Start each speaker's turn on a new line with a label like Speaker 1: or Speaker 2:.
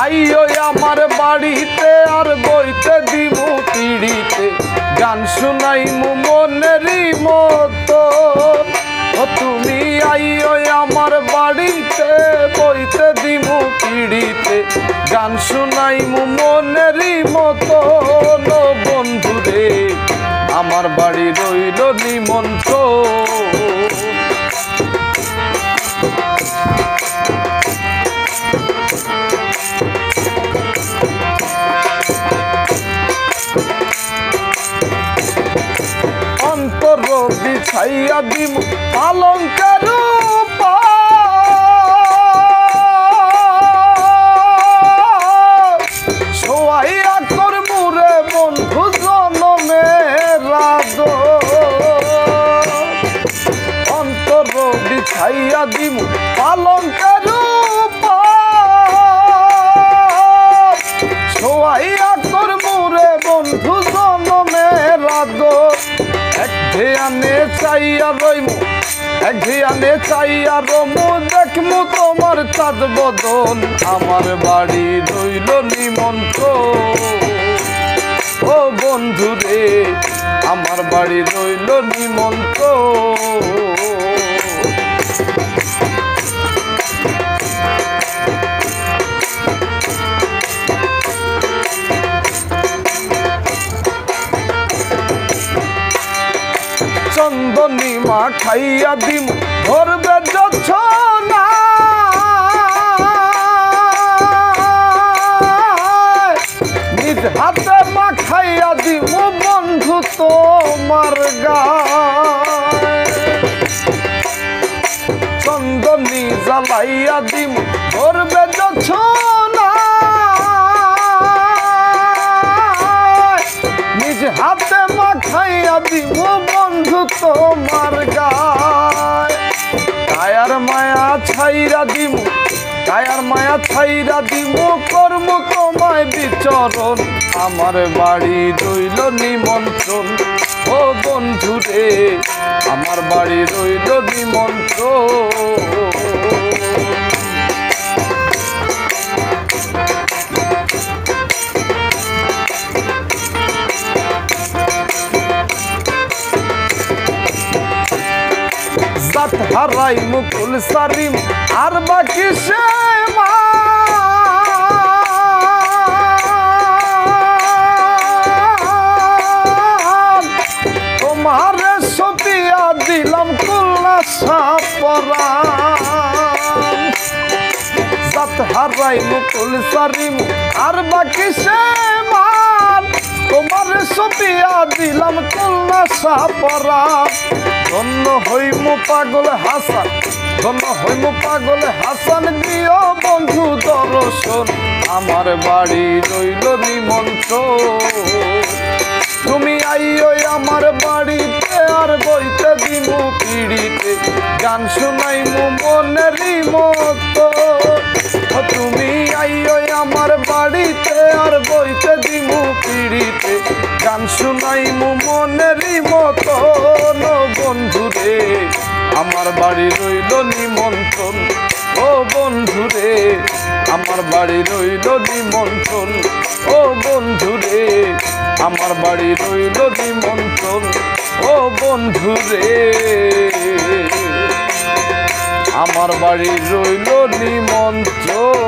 Speaker 1: আইও আমার বাড়িতে আর বইতে দিমু পিড়িতে গান শুনাইমু মনেরই মতো তুমি আইও আমার বাড়িতে বইতে দিমু পিড়িতে গান শুনাইমু মনেরই মতো বন্ধুরে আমার বাড়ি রইল নিমন্ত্রণ অন্তর বিছাইয়া দিমু পালঙ্কের সোয়াইয়া করমু রে বন্ধু জনমের অন্তর বিছাইয়া দিমু পালঙ্কের সোয়াইয়া করমু রে বন্ধু জনমের এক ধ্যানে চাইয়া রইমু এক ধ্যানে চাইয়া রমু দেখমু তোমার চাঁদ বদন আমার বাড়ি রইল নিমন্ত্রণ ও বন্ধুরে আমার বাড়ি রইল নিমন্ত্রণ চন্দনী মা খাইয়া দিম ধরবে যছনা নিজ হাতে মা খাইয়া দিম বন্ধু তোমার গায় চন্দনী জ্বালাইয়া দিম ধরবে যছনা নিজ হাতে মা খাইয়া দিব বন্ধু তোমার গায় কায়ার মায়া ছাইরা দিমু কায়ার মায়া ছাইরা দিমু কর্ম তোমায় বিচরণ আমার বাড়ি রইল নিমন্ত্রণ ও বন্ধুরে আমার বাড়ি রইল নিমন্ত্রণ জাত হারাই মুকুল সারিম আর বাকি সে তোমার সপিয়া দিলাম কুল্লা সাপরাম জাত হারাই মুকুল সারিম আর বাকি সে তোমার সপিয়া দিলাম কুল্লা সাপরাম ধন্য হইমু পাগল হাসান ধন্য হইমু পাগল হাসান দিও বন্ধু দর্শন আমার বাড়ি রইল নিমন্ত্রণ তুমি আইও আমার বাড়িতে আর বইতে দিমু পিড়িতে গান শুনাইমু মনেরই মতো তুমি আইও আমার বাড়িতে আর বইতে দিমু পিড়িতে গান শুনাইমু মনেরই মতো বন্ধুরে আমার বাড়ি রইল নিমন্ত্রণ ও বন্ধুরে আমার বাড়ি রইল নিমন্ত্রণ ও বন্ধুরে আমার বাড়ি রইল নিমন্ত্রণ ও বন্ধুরে আমার বাড়ি রইল নিমন্ত্রণ।